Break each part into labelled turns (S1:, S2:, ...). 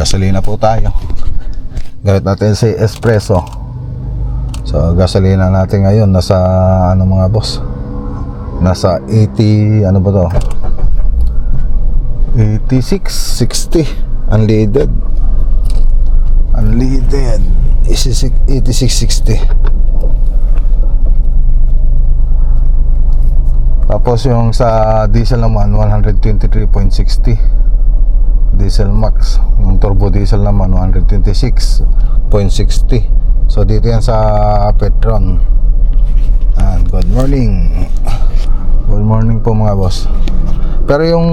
S1: gasolina po tayo. Gamit natin si espresso. So gasolina natin ngayon nasa ano mga boss, nasa 80 ano ba to, 8660 unleaded 8660. Tapos yung sa diesel naman 123.60 diesel max. Yung turbo diesel naman 126.60. So dito yan sa Petron. And good morning. Good morning po mga boss. Pero yung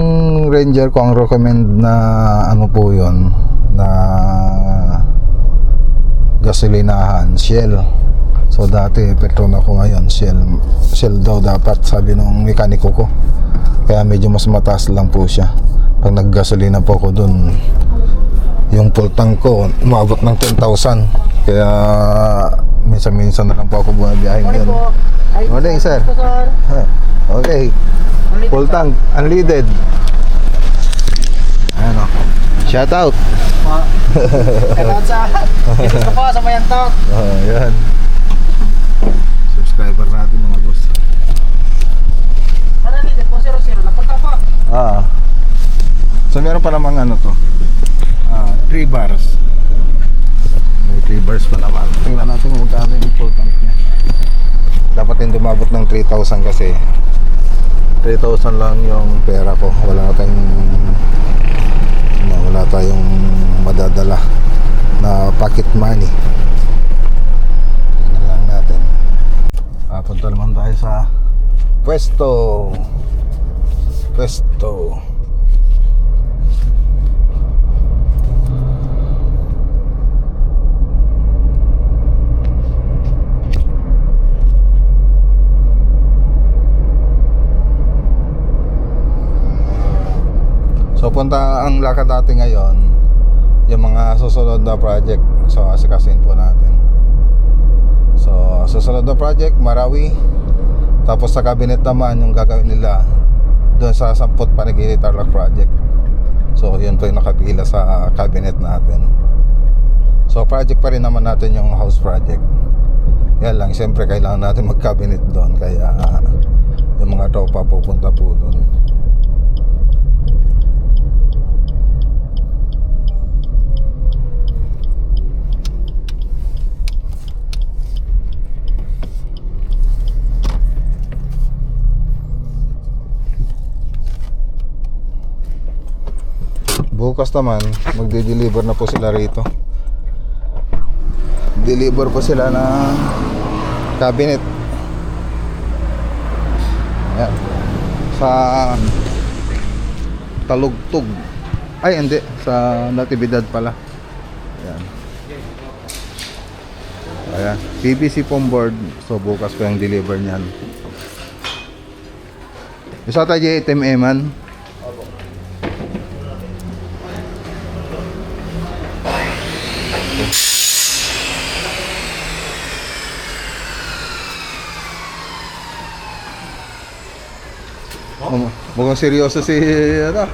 S1: Ranger ko ang recommend na ano po yun, na gasolinahan, Shell. So dati Petron ako, ngayon Shell daw dapat, sabi nung mekaniko ko. Kaya medyo mas mataas lang po siya. Pag naggasolina po ako dun, yung full tank ko umabot ng 10,000. Kaya minsan na lang po ako bumabiyahe ngayon. Morning sir. Okay, full tank, unleaded. Ano, shout out.
S2: Shout out sa Jesus ko po sa Mayantok.
S1: Oh, yan. Subscriber natin mga boss.
S2: Ano nito po 00 napunta po.
S1: So meron pa namang ano to, 3 bars. May 3 bars pa naman. Tingnan natin kung magkano yung full tank niya. Dapat hindi umabot ng 3,000 kasi 3,000 lang yung pera ko. Wala tayong madadala na pocket money. Tingnan lang natin. Punta naman tayo sa pwesto. So punta ang lakad natin ngayon, yung mga susunod na project. So asikasin po natin. So susunod na project, Marawi. Tapos sa cabinet naman yung gagawin nila doon sa Samput Panigili Tarlac project. So yun po yung nakapila sa cabinet natin. So project pa rin naman natin yung house project. Yan lang, siyempre kailangan natin mag-cabinet doon. Kaya yung mga tropa pupunta po doon. Bukas naman magde-deliver na po sila rito. Deliver po sila ng cabinet. Ayan. Sa Talugtog. Ay hindi, sa Natividad pala. Ayan. PVC foam board. So bukas po yung deliver niyan. Isa tayo JTMA man. Mukhang seryoso si ano?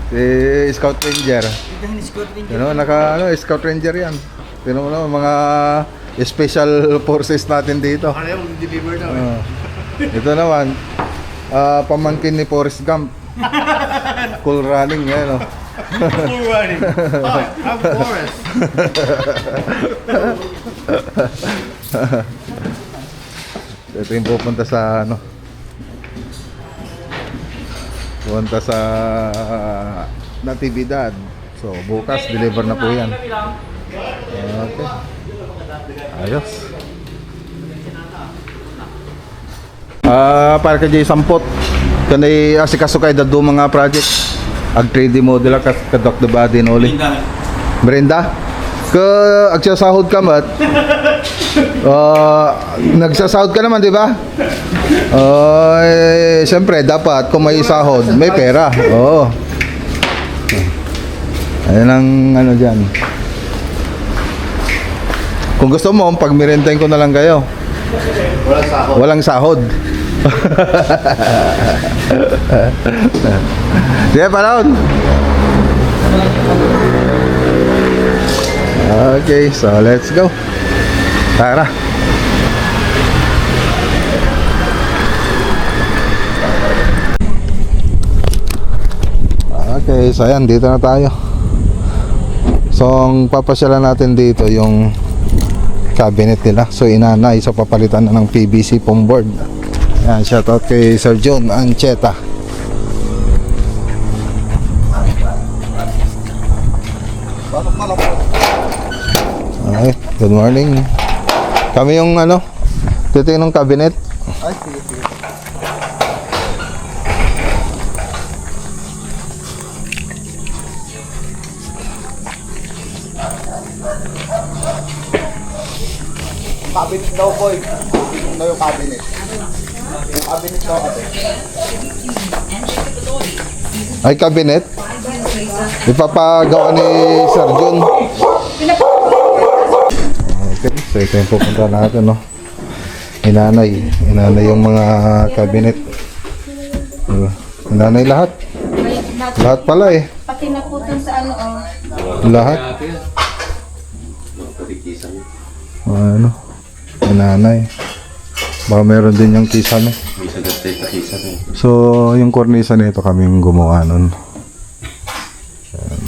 S1: Si Scout Ranger. Scout Ranger yan. Tingnan mo naman mga special forces natin dito.
S2: Ano yung deliver na?
S1: Ito naman, pamangkin ni Forrest Gump. Cool running yan, no?
S2: Cool running. I'm Forrest.
S1: Ito yung pupunta sa ano? Pupunta sa Natividad. So bukas deliver na po yan. Okay. Ayos. Para kay Jay Sampot kanay asikaso kay dado mga project ag 3D model ka kadok the body no uli. Brenda ka agsasahod ka mat. Nagsasahod ka naman, di ba? Siyempre dapat kung may sahod, may pera. Oo. Ayun ang ano diyan. Kung gusto mo, pagmerentahin ko na lang kayo.
S2: Walang sahod.
S1: Walang sahod. Di ba, Palon? Okay, so let's go. Tara. Okay, so ayan, dito na tayo. So, ang papasyalan natin dito yung cabinet nila. So, inanay. So, papalitan na ng PVC foam board. Ayan, shoutout kay Sir John Ancheta. Okay, good morning. Kami yung titingin ng cabinet.
S2: Ay, sige, sige. Cabinet daw, boy. Tingnan daw yung cabinet. Yung cabinet daw, ate.
S1: Ay, cabinet. Ipapagawa ni Sir John. Okay, so ito yung pupunta natin, no? Inanay yung mga cabinet. Inanay lahat. Lahat pala eh.
S3: Pati naputan sa
S1: Lahat. Ano? Inanay. Baka meron din yung kisame. So, yung kornisa nito kaming gumawa nun. Ayan.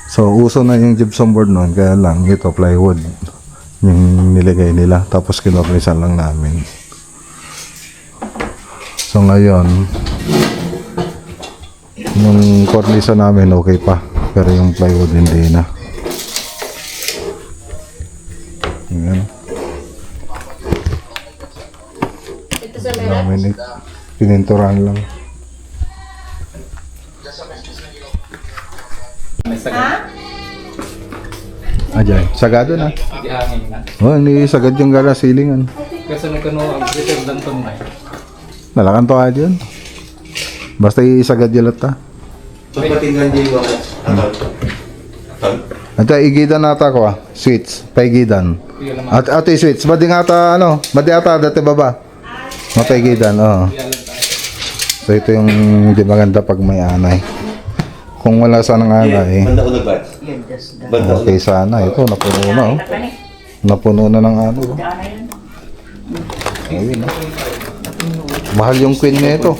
S1: So, uso na yung gypsum board nun. Kaya lang, ito plywood yung niligay nila. Tapos kinornisan lang namin. So, ngayon, yung kornisa namin okay pa. Pero yung plywood hindi na. Ayan.
S3: ito sa meron.
S1: Namin pininturan lang.
S3: Ha?
S1: Ajay, sagado na.
S4: Di hangin na.
S1: Oh, hindi sagad yung gara silingan.
S4: Kasi nung kano ang return lang to na.
S1: Nalakan to aja yun. Basta isagad yung lata.
S5: Pagpatinggan din yung
S1: At igidan nata ko switch, paigidan. At ate switch, badi nga ta badi ata dati baba. Mapaigidan, oh. So ito yung di maganda pag may anay. Kung wala sanang anay,
S5: Banda ulag ba? Banda
S1: okay sana. Ito napuno na, oh. Napuno na ng ano. Oh. Ayun, oh. Mahal yung queen nito.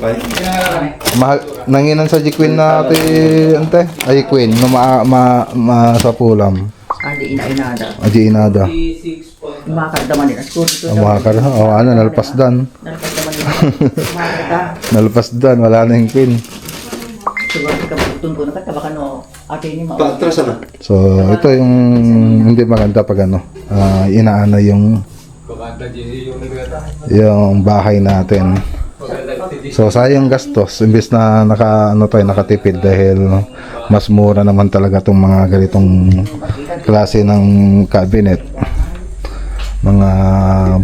S1: Mahal nanginan sa queen na ante. Ay queen no sa pulam.
S6: Adi ina-inada.
S1: Aji inada.
S6: Makardaman nila. Skuro
S1: Ang makakar. Oh, nalpas dan.
S6: Nalagdaman nila. Makarda.
S1: Nalpas dan, wala na yung queen.
S6: Siguro ka magtun ko nakata baka no ate ni
S5: Paatras na.
S1: So, ito yung hindi maganda pag inaana yung bahay natin. So, sayang gastos imbes na nakatipid dahil mas mura naman talaga tong mga ganitong klase ng cabinet. Mga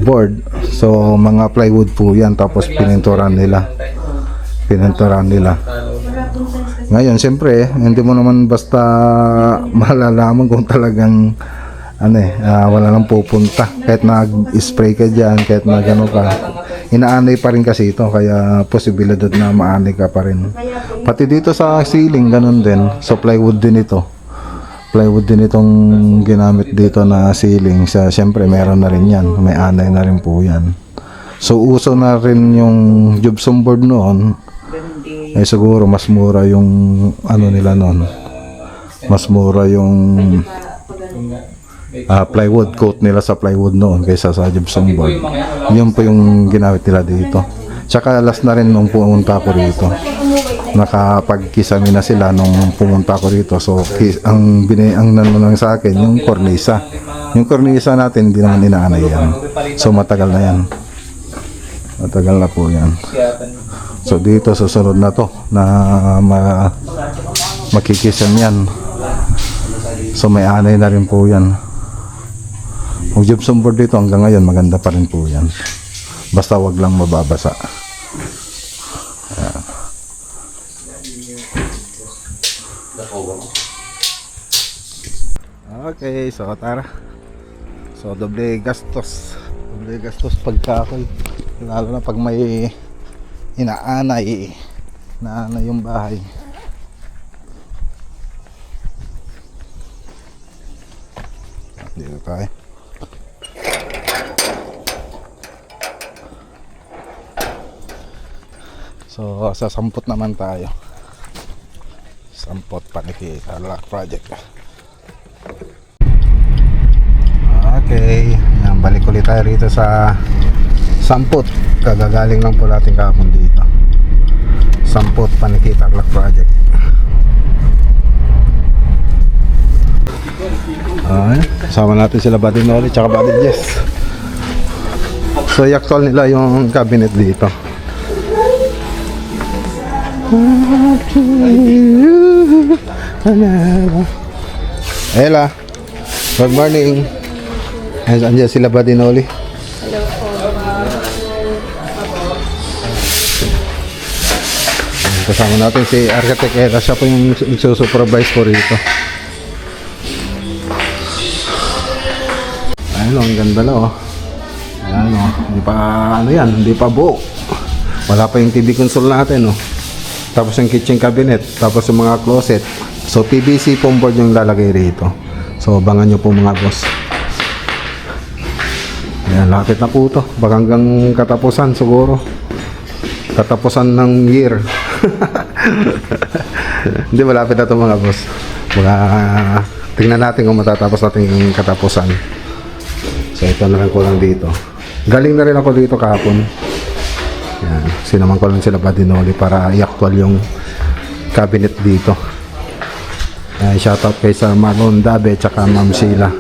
S1: board. So, mga plywood po yan tapos pininturan nila. Ngayon, siyempre, hindi mo naman basta malalaman kung talagang wala nang pupunta. Kahit nag-spray ka dyan, kahit na gano'n ka, inaanay pa rin kasi ito. Kaya posibilidad na maanay ka pa rin. Pati dito sa ceiling, gano'n din. So, plywood din ito. Plywood din itong ginamit dito na ceiling. Siyempre, meron na rin yan. May anay na rin po yan. So, uso na rin yung gypsum board noon. Eh siguro mas mura yung nila noon. Mas mura yung plywood coat nila sa plywood noon kaysa sa gypsum board. Yun po yung ginamit nila dito. Tsaka last na rin nung pumunta ko rito. Nakapagkisami na sila nung pumunta ko rito. So ang nanunang sa akin yung kornisa. Yung kornisa natin hindi naman inaanay yan. So matagal na yan. Matagal na po yan. So dito susunod na to na makikisam yan. So may anay na rin po yan. Ang gypsum board dito hanggang ngayon maganda pa rin po yan. Basta wag lang mababasa. Ayan. Okay, so tara. So doble gastos. Doble gastos pagkakoy. Lalo na pag may inaanay yung bahay. Dito tayo. So, sa sampot naman tayo. Sampot Panikita Lock Project. Okay, yan, balik ulit tayo rito sa sampot. Kagagaling lang po natin kahapon dito. Sampot Panikita Lock Project. Ay, kasama natin sila Buddy Noli tsaka Buddy Jess. So, i-actual nila yung cabinet dito. Ella, good morning. Andiyan sila Buddy Noli.
S3: Hello po.
S1: Kasama natin si Architect Ella. Siya po yung nagsusupervise po rito. Ayun o, ang ganda na o. Ayan o, hindi pa ano yan, hindi pa buo. Wala pa yung TV console natin o. Tapos yung kitchen cabinet, tapos yung mga closet. So PVC foam board yung lalagay rito. So abangan nyo po mga boss. Ayan, lapit na po ito. Baka hanggang katapusan siguro. Katapusan ng year. Hindi, malapit na ito mga boss. Baka tingnan natin kung matatapos natin yung katapusan. So ito na lang ko lang dito. Galing na rin ako dito kahapon. Yan, sinaman ko lang sila Buddy Noli para i-actual yung cabinet dito. Shoutout kay Sir Marlon Dabe tsaka Ma'am Sheila.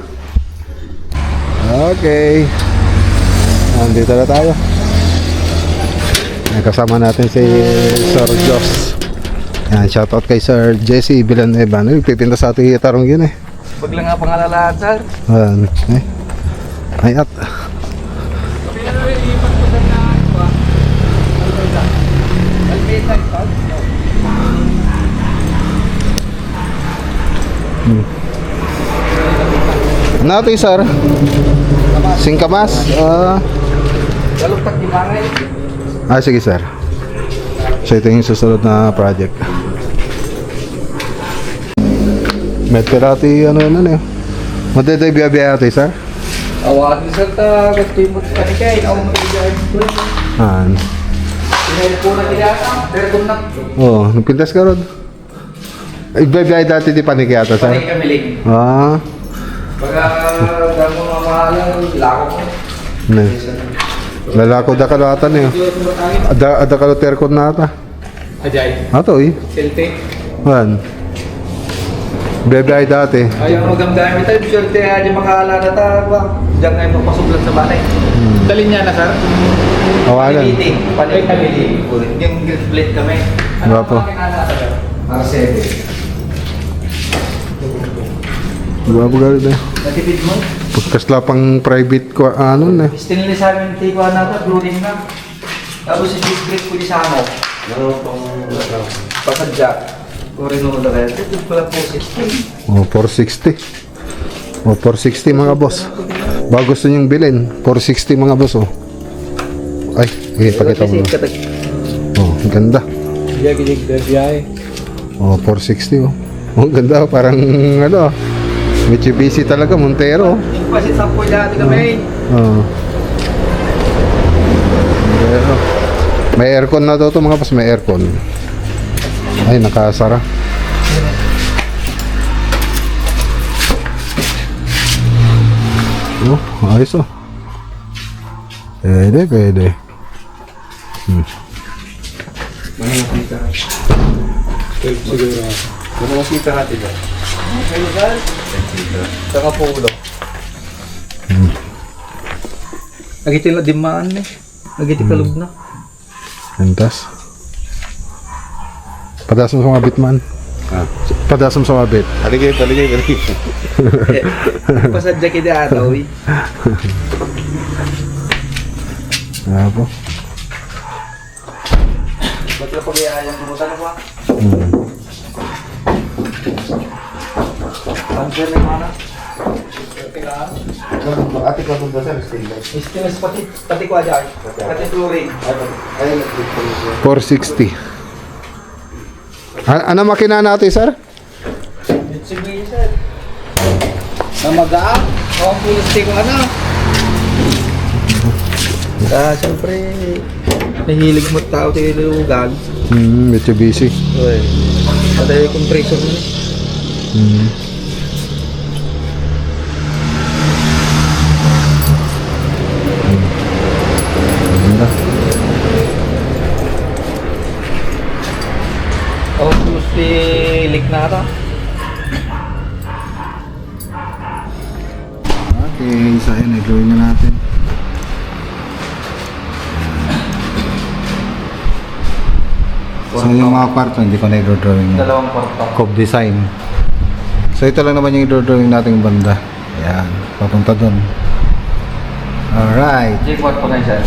S1: Okay, nandito na tayo. Kasama natin si Sir Joss. Yan, shoutout kay Sir Jesse Villanueva. Pipinta sa ating hitarong yun eh.
S4: Wag lang nga pangalalaan, sir.
S1: Ayan, ay at ano ito sir? Singkamas?
S4: Galugtak di bangay.
S1: Sige sir. So ito yung susunod na project. Med pirati ano yun eh. Madeday biya-biya ito sir?
S4: Awan sir ta kastimot ka ni kay aw magigay ko. Pinay po na nila. Pero kung nak
S1: Oh, nagpintas ka ron. Igbabiyay dati di panikiyata sir?
S4: panay kami lig. Baga damo mga mahalang lako ko.
S1: Ne. Lalako da kalatan eh. Ada kaloterkon na ata.
S4: Ajay.
S1: Ato eh.
S4: Selte.
S1: Man. Bebay dati.
S4: Ayaw magamgamit tayo. Swerte di makaalala na ta ba. Diyan ngayon magpasublan sa balay. Dalin niya na sir.
S1: Awalan.
S4: Panay kami lig. Yung grid plate kami.
S1: Guwapo.
S4: Para 7.
S1: Guwapo gano'n eh.
S4: Natipid mo?
S1: Pagkasla pang private ko ano na.
S4: Stainless sa amin tikuan na ito, blue na. Tapos si Big Grip ko di sa mo.
S5: Ano pang
S4: Pasadya. Corino na rin. Ito pala po 16.
S1: Oh, 460. Oh, 460 mga boss. Bago gusto niyong bilhin, 460 mga boss oh. Ay, pakita mo. Oh, ang ganda. Oh, 460 oh. Oh, ang ganda parang ano. Mitsubishi talaga, Montero.
S4: Yung pasit sa po dati kami.
S1: Oh. May aircon na daw to mga boss, may aircon. Ay, nakasara. Oh, ayos oh. Pwede.
S4: Siguro. Ano mas kita natin ba? Ayun sir. Saka po ulo. Nagitin na dimaan eh. Nagitin kalog na.
S1: Entas. Padasam sa mabit man. Padasam sa mabit.
S5: Taligay.
S4: Pasadya kita ataw eh.
S1: Po.
S4: Ba't na pag-iayang kumutan ako ah? Panser na mana?
S5: Ate ko ba sir?
S4: Istinis pati ko aja. Pati fluorine.
S1: 460. Ano makina natin, sir?
S4: Mitsubishi sir. Namaga? Ako ang full stick ano. Siyempre, nahilig mo tao tayo lugan.
S1: Mitsubishi.
S4: Uy, patay yung compressor mo. Ako ang full stick na ata.
S1: Okay, isa yun, i-drawing na natin. So yung mga kwarto, hindi ko na i-drawing na.
S4: Dalawang kwarto.
S1: Cove design. So ito lang naman yung i-drawing nating banda. Ayan, papunta dun. Alright.
S4: J kwarto na siya.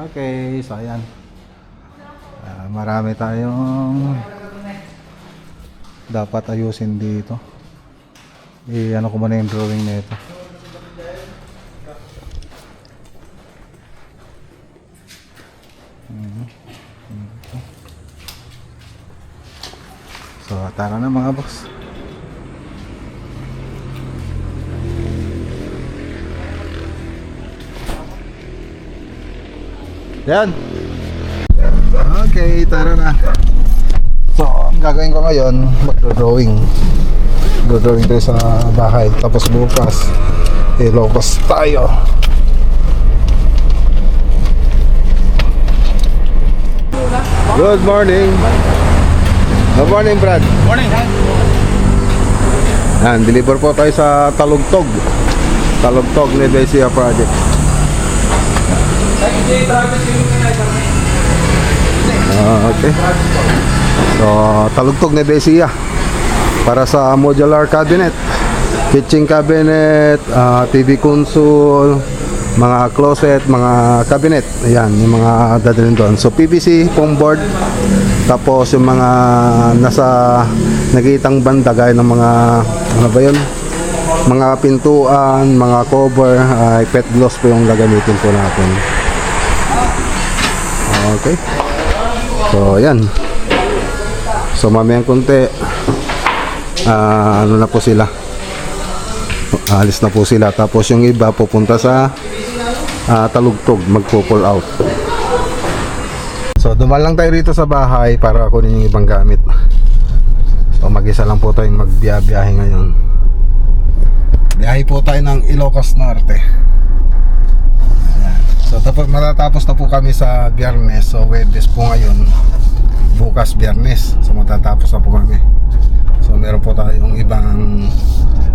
S1: Okay, so ayan. Marami tayong dapat ayusin dito. Ano ko muna yung drawing nito. So, tara na mga boss. Yan. Okay, tara na. So, ang gagawin ko ngayon, magdo-drawing. Do-drawing tayo sa bahay. Tapos bukas, ilocos tayo. Good morning. Good morning, Brad.
S2: Morning, ha?
S1: Yan, deliver po tayo sa Talugtog. Talugtog ni Desia Project. Okay. So, Talugtog ni Desia para sa modular cabinet, kitchen cabinet, TV console, mga closet, mga cabinet. Ayan, yung mga dadalhin doon. So, PVC, foam board. Tapos yung mga nasa nagitang banda gaya ng mga ano ba yun? Mga pintuan, mga cover, pet gloss po yung gagamitin po natin. Okay. So ayan. So mamayang konti ano na po sila. Alis na po sila. Tapos yung iba pupunta sa Talugtog, magpo-pull out. So dumaan lang tayo rito sa bahay para kunin yung ibang gamit. So mag-isa lang po tayong magbiyahe ngayon. Biyahe po tayo ng Ilocos Norte. Ayan. So tapos matatapos na po kami sa Biyernes. So Webes po ngayon. Bukas Biyernes. So matatapos na po kami. So meron po tayong ibang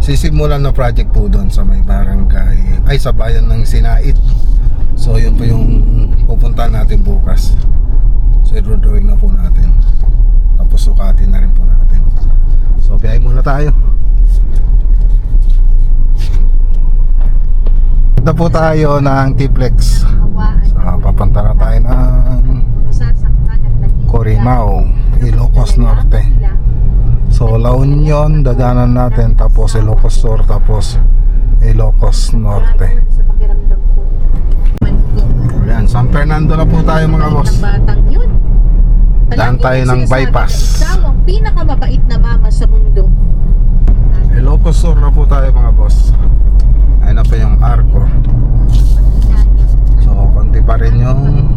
S1: sisimulan na project po doon sa may barangay, ay sa bayan ng Sinait. So yun po yung pupuntahan natin bukas. So i-drawing na po natin. Tapos sukatin na rin po natin. So biyahe muna tayo. Ito po tayo ng T-Plex. So papunta na tayo ng Corimao, Ilocos Norte. So La Union, dadanan natin. Tapos Ilocos Sur, tapos Ilocos Norte. Ayan, San Fernando na po tayo mga boss.
S3: Batang yun.
S1: Daan tayo ng bypass.
S3: Ang pinakamabait na mama sa mundo.
S1: Ilocos Sur na po tayo mga boss. Ayun na pa yung arko. So konti pa rin yung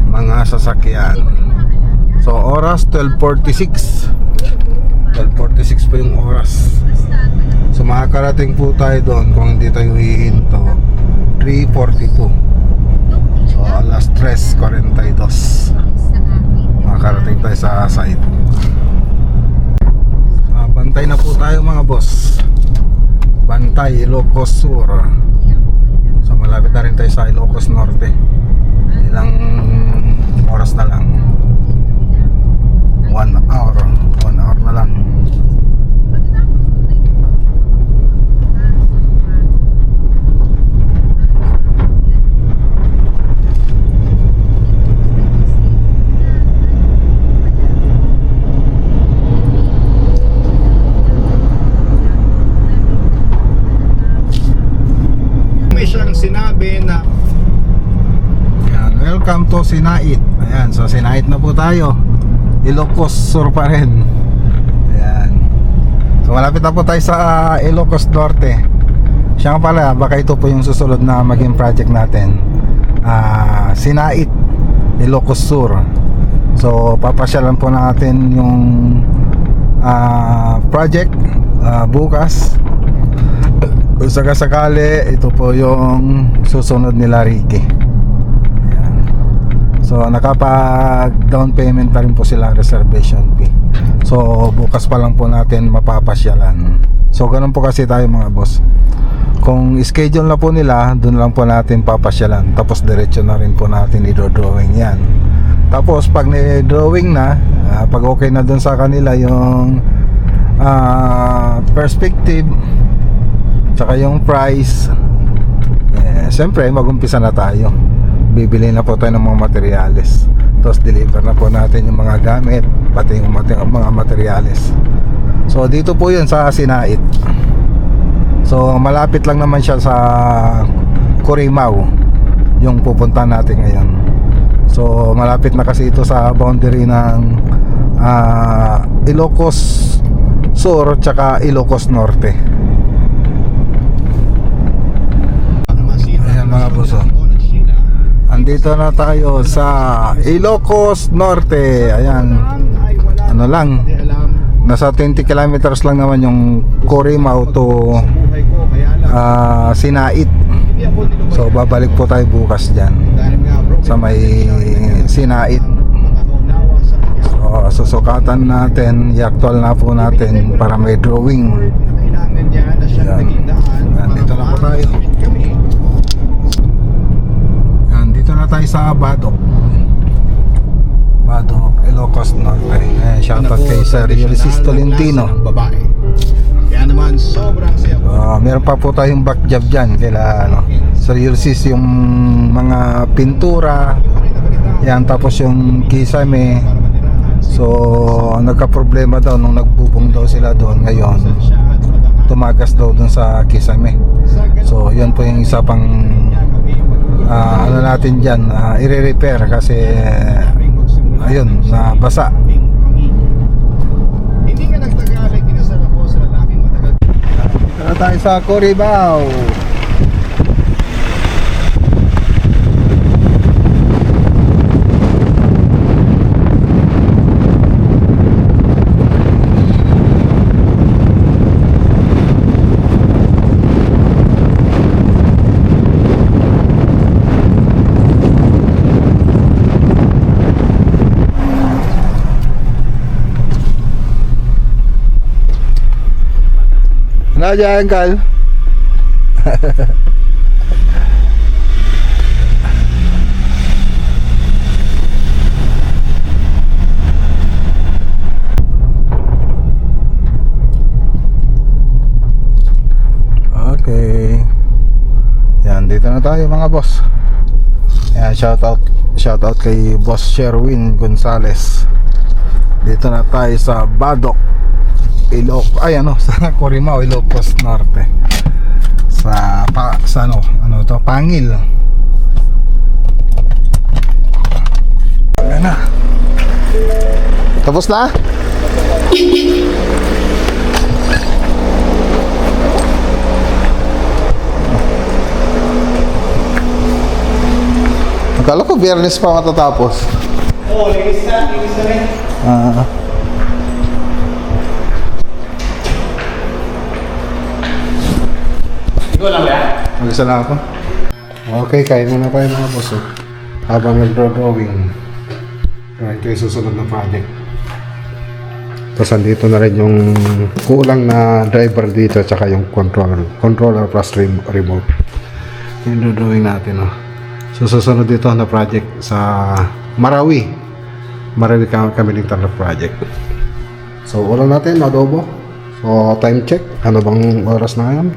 S1: mga sasakyan. So oras 12:46. 12:46 pa yung oras. So makakarating po tayo doon kung hindi tayo hihinto 3:42. So alas 3:42 makakarating tayo sa site. Bantay na po tayo mga boss. Bantay, Ilocos Sur. So malapit na rin tayo sa Ilocos Norte. Ilang oras na lang. 1 hour. 1 hour na lang. May siyang sinabi na ayan, welcome to Sinait. Ayan, so Sinait na po tayo. Ilocos Sur pa rin. Ayan. So So malapit na po tayo sa Ilocos Norte. Siya nga pala, baka ito po yung susunod na maging project natin. Sinait, Ilocos Sur. So papasyalan po natin yung project bukas. Kung sakasakali, ito po yung susunod nila Ricky. Ayan. So nakapag down payment na rin po sila, reservation fee. So bukas pa lang po natin mapapasyalan. So ganun po kasi tayo mga boss. Kung schedule na po nila, dun lang po natin papasyalan. Tapos diretso na rin po natin i-drawing yan. Tapos pag ni-drawing na, pag okay na dun sa kanila yung perspective tsaka yung price, siyempre mag-umpisa na tayo. Bibili na po tayo ng mga materyales. Tapos deliver na po natin yung mga gamit, pati yung mga materyales. So dito po yun sa Sinait. So malapit lang naman siya sa Corimao, yung pupunta natin ngayon. So malapit na kasi ito sa boundary ng Ilocos Sur tsaka Ilocos Norte. Ayan mga boss, andito na tayo sa Ilocos Norte. Ayan, ano lang, nasa 20 kilometers lang naman yung Corimao to Sinait. So babalik po tayo bukas dyan sa may Sinait. So susukatan natin, i-actual na po natin para may drawing. Ayan, dito na po tayo. Ayan, dito na tayo sa Badok, Ilocos Norte. Ayan, shoutout kay Sir Ulysses Tolentino.
S2: Kaya naman sobrang saya.
S1: Meron pa po tayong back job dyan kila Sir Ulysses, yung mga pintura yan, tapos yung kisame. So nagka-problema daw nung nagbubong daw sila doon. Ngayon tumagas daw doon sa kisame. So yun po yung isa pang ano natin dyan, i-repair kasi ayun, nabasa.
S2: Hindi nga nagtagalog, kinasal ako sa lalaking matagal.
S1: Dito na tayo sa Corimao. Ano dyan, Kal? Okay. Yan, dito na tayo mga boss. Yan, shoutout kay Boss Sherwin Gonzales. Dito na tayo sa Badok, sa Corimao, Ilocos Norte. Sa ano to, Pangil. Ayan na. Tapos na? Akala ko Biyernes pa matatapos.
S2: Linis na rin.
S1: Mag-isa lang ako. Okay, kain muna tayo mga boss. Habang nag-drawing. Ito yung susunod na project. Tapos andito na rin yung kulang na driver dito, tsaka yung controller plus remote. Yung drawing natin. So susunod dito na project sa Marawi kami ng Tarlac project. So ulam natin, adobo. So time check, ano bang oras na yan?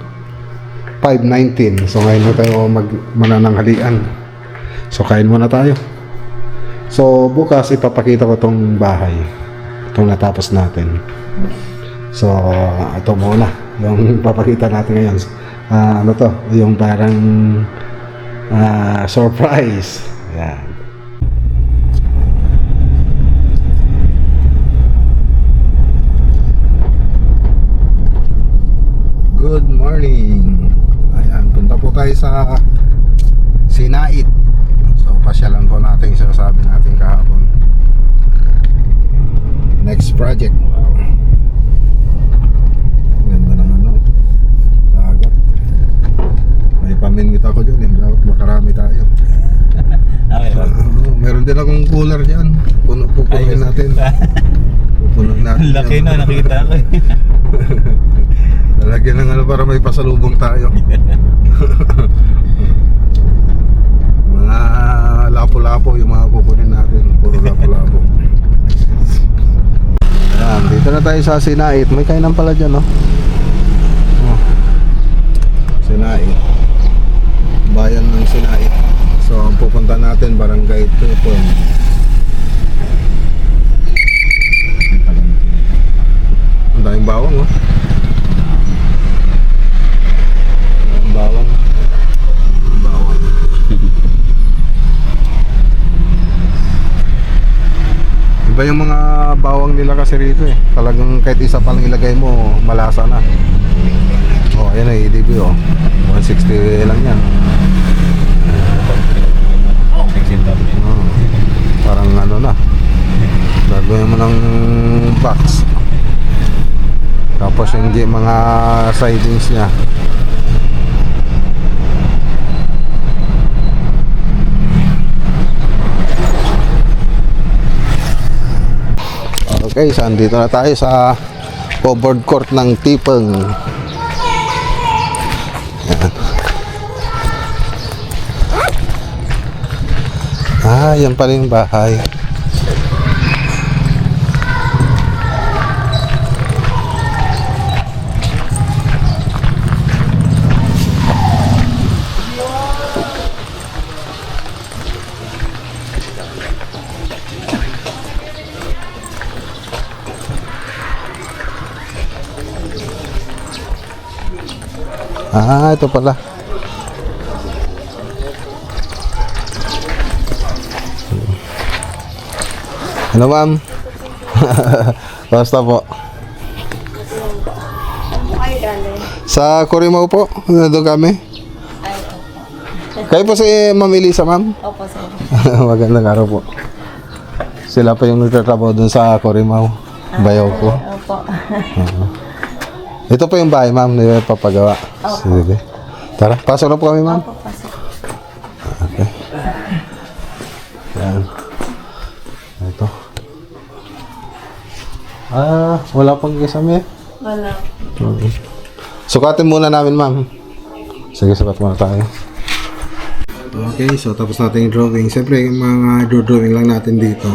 S1: 5:19. So ngayon na tayo manananghalian. So kain muna tayo. So bukas ipapakita ko tong bahay, itong natapos natin. So ito muna yung papakita natin ngayon. Ano to, yung parang surprise. Yan. morning. Ayan, punta po tayo sa Sinait. So, pasyalan po natin yung sinasabi natin kahapon. Next project. Ganda ng ano, dagat. May paminwit ako dyan, dapat makarami tayo. Meron din akong cooler dyan. Pupunuin natin. Pupunuin natin.
S4: Laki
S1: yan.
S4: na, nakita ko eh.
S1: Lalagyan ng ano para may pasalubong tayo. Mga lapo-lapo yung mga kukunin natin. Puro lapo-lapo. Ayan, dito na tayo sa Sinait. May kainan pala dyan, no? Oh. Sinait. Bayan ng Sinait. So, ang pupunta natin, Barangay Tupon. Ang daming bawang, oh. Ang bawang. Bawang. Iba yung mga bawang nila kasi rito eh. Talagang kahit isa palang ilagay mo, malasa na. Oh, ayan ay EDB oh. 160 lang yan. Oh, parang ano na. Gagawin mo ng box. Tapos yung mga sidings niya. Okay, so andito na tayo sa covered court ng Tipeng. Yan. Ah, yan pala yung bahay. Ah, ito pala. Hello, ma'am. Basta po. Sa Corimao po. Nandun kami. Kayo po si Ma'am Elisa, ma'am?
S3: Opo, sir.
S1: Magandang araw po. Sila pa yung nagtatrabaho dun sa Corimao. Bayaw ko.
S3: Opo.
S1: Ito po yung bahay, ma'am, na papagawa. Sige. Tara, pasok na po kami, ma'am.
S3: Opo, pasok.
S1: Okay. Yan. Ito. Ah, wala pang kisame.
S3: Wala.
S1: Sukatin muna namin, ma'am. Sige, sukat muna tayo. Okay, so tapos natin yung drawing. Siyempre, yung mga drawing lang natin dito.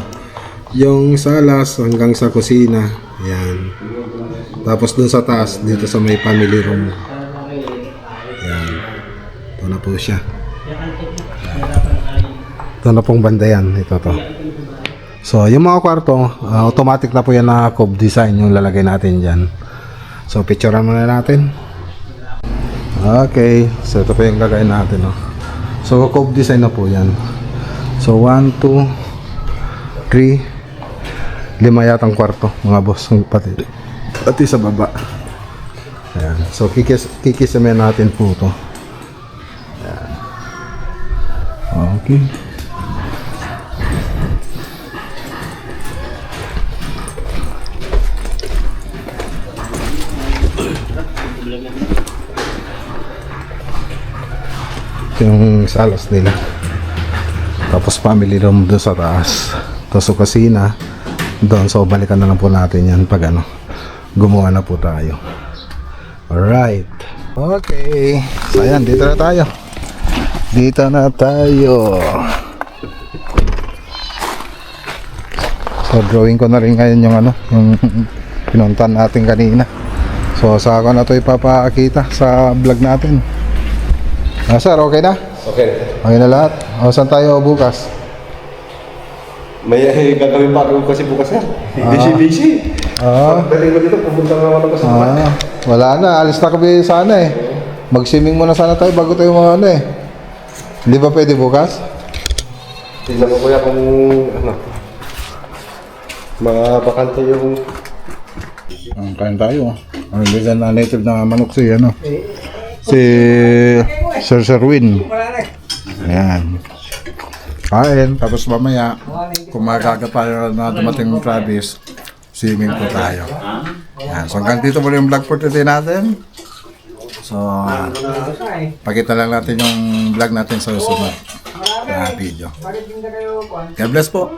S1: Yung salas hanggang sa kusina. Yan. Tapos dun sa taas, dito sa may family room. Yan. Ito na po siya. Ito na pong banda yan. Ito to. So, yung mga kwarto, automatic na po yan na cove design yung lalagay natin dyan. So, picturean muna natin. Okay. So, ito po yung gagawin natin. No? So, cove design na po yan. So, 1, 2, 3, 5 yatang kwarto, mga boss. Pati sa baba. Ayan. So, kikisame natin po ito. Ayan. Okay. Yung salas nila. Tapos family room doon sa taas. Tapos kusina doon. So balikan na lang po natin yan pag ano, gumawa na po tayo. Alright. Okay. So ayan, dito na tayo. Dito na tayo. So drawing ko na rin ngayon yung ano, yung pinuntan natin kanina. So sa ako na ito ipapakita sa vlog natin. Sir, okay na?
S4: Okay.
S1: Okay na lahat? O, saan tayo bukas?
S4: May gagawin pa ako kasi bukas yan. Busy. Pagdating mo dito, pupunta nga ako sa bahay.
S1: Wala na, alis na kami sana eh. Mag-swimming muna sana tayo bago tayo mga ano eh. Hindi ba pwede bukas?
S4: Tingnan ko kuya kung ano, mga bakante yung...
S1: Kain tayo. Ang bigan na native na manok siya, ano? si Sir Sherwin. Ayan. Kain, tapos mamaya, kung makakaga tayo na dumating ng Travis, swimming po tayo. Ayan. So hanggang dito muna yung vlog for today natin. So, pakita lang natin yung vlog natin sa susunod na video. God bless po.